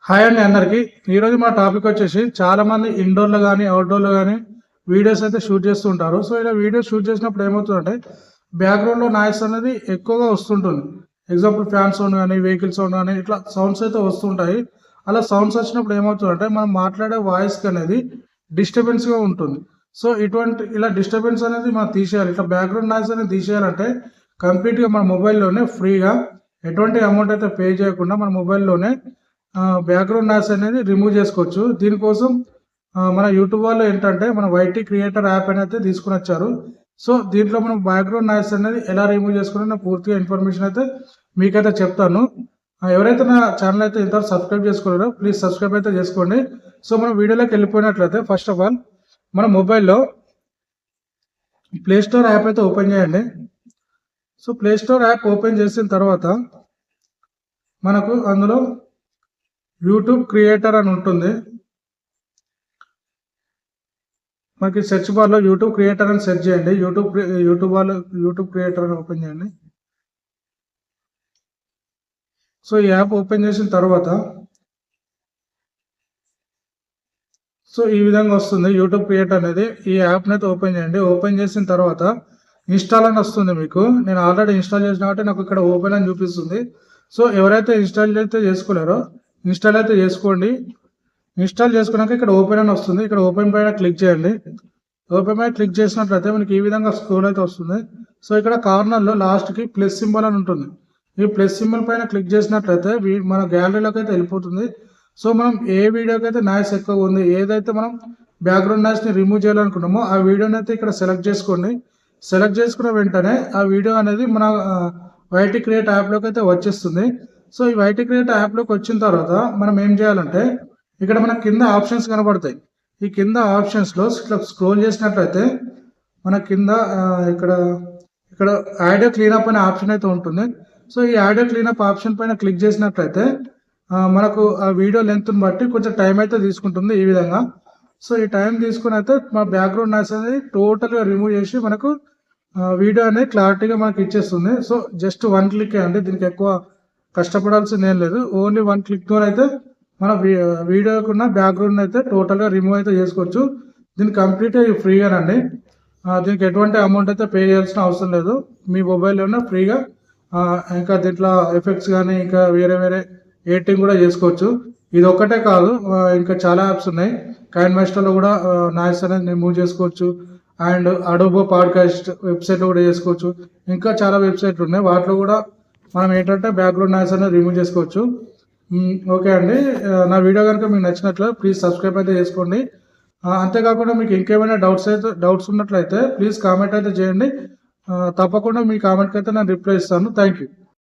Hi అండి అందరికి. ఈరోజు మా టాపిక్ వచ్చేసి చాలా మంది ఇండోర్లో కానీ అవుట్డోర్లో కానీ వీడియోస్ అయితే షూట్ చేస్తూ ఉంటారు. సో ఇలా వీడియోస్ షూట్ చేసినప్పుడు ఏమవుతుందంటే బ్యాక్గ్రౌండ్లో నాయిస్ అనేది ఎక్కువగా వస్తుంటుంది. ఎగ్జాంపుల్ ఫ్యాన్ సౌండ్ కానీ వెహికల్ సౌండ్ కానీ ఇట్లా సౌండ్స్ అయితే వస్తుంటాయి. అలా సౌండ్స్ వచ్చినప్పుడు ఏమవుతుందంటే మనం మాట్లాడే వాయిస్కి అనేది డిస్టర్బెన్స్గా ఉంటుంది. సో ఇలా డిస్టర్బెన్స్ అనేది మనం తీసేయాలి. ఇట్లా బ్యాక్గ్రౌండ్ నాయిస్ అనేది తీసేయాలంటే కంప్లీట్గా మన మొబైల్లోనే ఫ్రీగా ఎటువంటి అమౌంట్ అయితే పే చేయకుండా మన మొబైల్లోనే బ్యాక్గ్రౌండ్ నాయిస్ అనేది రిమూవ్ చేసుకోవచ్చు. దీనికోసం మన యూట్యూబ్ వాళ్ళు ఏంటంటే మన వైటీ క్రియేటర్ యాప్ అనేది తీసుకుని వచ్చారు. సో దీంట్లో మనం బ్యాక్గ్రౌండ్ నాయిస్ అనేది ఎలా రిమూవ్ చేసుకుని పూర్తిగా ఇన్ఫర్మేషన్ అయితే మీకైతే చెప్తాను. ఎవరైతే నా ఛానల్ అయితే ఇంతవరకు సబ్స్క్రైబ్ చేసుకోలేరో ప్లీజ్ సబ్స్క్రైబ్ అయితే చేసుకోండి. సో మనం వీడియోలోకి వెళ్ళిపోయినట్లయితే ఫస్ట్ ఆఫ్ ఆల్ మన మొబైల్లో ప్లే స్టోర్ యాప్ అయితే ఓపెన్ చేయండి. So play store app open చేసిన తర్వాత మనకు అందులో యూట్యూబ్ క్రియేటర్ అని ఉంటుంది. మనకి సెర్చ్ బార్లో యూట్యూబ్ క్రియేటర్ అని సెర్చ్ చేయండి. యూట్యూబ్ క్రియేటర్ అని ఓపెన్ చేయండి. సో ఈ యాప్ ఓపెన్ చేసిన తర్వాత సో ఈ విధంగా వస్తుంది యూట్యూబ్ క్రియేటర్ అనేది. ఈ యాప్ని అయితే ఓపెన్ చేయండి. ఓపెన్ చేసిన తర్వాత ఇన్స్టాల్ అని వస్తుంది. మీకు నేను ఆల్రెడీ ఇన్స్టాల్ చేసిన కాబట్టి నాకు ఇక్కడ ఓపెన్ అని చూపిస్తుంది. సో ఎవరైతే ఇన్స్టాల్ అయితే చేసుకోలేరో ఇన్స్టాల్ అయితే చేసుకోండి. ఇన్స్టాల్ చేసుకున్నాక ఇక్కడ ఓపెన్ అని వస్తుంది. ఇక్కడ ఓపెన్ పైన క్లిక్ చేయండి. ఓపెన్ పైన క్లిక్ చేసినట్లయితే మనకి ఈ విధంగా స్క్రోల్ అయితే వస్తుంది. సో ఇక్కడ కార్నర్లో లాస్ట్కి ప్లస్ సింబల్ అని ఉంటుంది. ఈ ప్లస్ సింబల్ పైన క్లిక్ చేసినట్లయితే మన గ్యాలరీలోకి అయితే వెళ్ళిపోతుంది. సో మనం ఏ వీడియోకి అయితే నాయిస్ ఎక్కువ ఉంది, ఏదైతే మనం బ్యాక్గ్రౌండ్ నాయిస్ని రిమూవ్ చేయాలనుకున్నామో ఆ వీడియోని అయితే ఇక్కడ సెలెక్ట్ చేసుకోండి. సెలెక్ట్ చేసుకున్న వెంటనే ఆ వీడియో అనేది మన వైటీ క్రియేట్ యాప్లోకి అయితే వచ్చేస్తుంది. సో ఈ వైటీ క్రియేట్ యాప్లోకి వచ్చిన తర్వాత మనం ఏం చేయాలంటే ఇక్కడ మన కింద ఆప్షన్స్ కనబడతాయి. ఈ కింద ఆప్షన్స్లో ఇట్లా స్క్రోల్ చేసినట్లయితే మన కింద ఇక్కడ ఆడియో క్లీనప్ అనే ఆప్షన్ అయితే ఉంటుంది. సో ఈ ఆడియో క్లీనప్ ఆప్షన్ పైన క్లిక్ చేసినట్లయితే మనకు ఆ వీడియో లెంత్ని బట్టి కొంచెం టైం అయితే తీసుకుంటుంది ఈ విధంగా. సో ఈ టైం తీసుకుని అయితే మన బ్యాక్గ్రౌండ్ నాయిస్ అనేది టోటల్గా రిమూవ్ చేసి మనకు వీడియో అనేది క్లారిటీగా మనకి ఇచ్చేస్తుంది. సో జస్ట్ వన్ క్లిక్ అండి, దీనికి ఎక్కువ కష్టపడాల్సింది ఏం లేదు. ఓన్లీ వన్ క్లిక్తో అయితే మన వీడియోకున్న బ్యాక్గ్రౌండ్ అయితే టోటల్గా రిమూవ్ అయితే చేసుకోవచ్చు. దీనికి కంప్లీట్గా ఫ్రీగానండి. దీనికి ఎటువంటి అమౌంట్ అయితే పే చేయాల్సిన అవసరం లేదు. మీ మొబైల్లోనే ఫ్రీగా ఇంకా దీంట్లో ఎఫెక్ట్స్ కానీ ఇంకా వేరే ఎడిటింగ్ కూడా చేసుకోవచ్చు. ఇది ఒక్కటే కాదు, ఇంకా చాలా యాప్స్ ఉన్నాయి. కైన్ మాస్టర్లో కూడా నాయిస్ అనేది రిమూవ్ చేసుకోవచ్చు. అండ్ అడోబో పాడ్కాస్ట్ వెబ్సైట్లో కూడా చేసుకోవచ్చు. ఇంకా చాలా వెబ్సైట్లు ఉన్నాయి, వాటిలో కూడా మనం ఏంటంటే బ్యాక్గ్రౌండ్ నాయిస్ అనేది రిమూవ్ చేసుకోవచ్చు. ఓకే అండి, నా వీడియో కనుక మీకు నచ్చినట్లు ప్లీజ్ సబ్స్క్రైబ్ అయితే చేసుకోండి. అంతేకాకుండా మీకు ఇంకేమైనా డౌట్స్ ఉన్నట్లయితే ప్లీజ్ కామెంట్ అయితే చేయండి. తప్పకుండా మీ కామెంట్కి అయితే నేను రిప్లై ఇస్తాను. Thank you.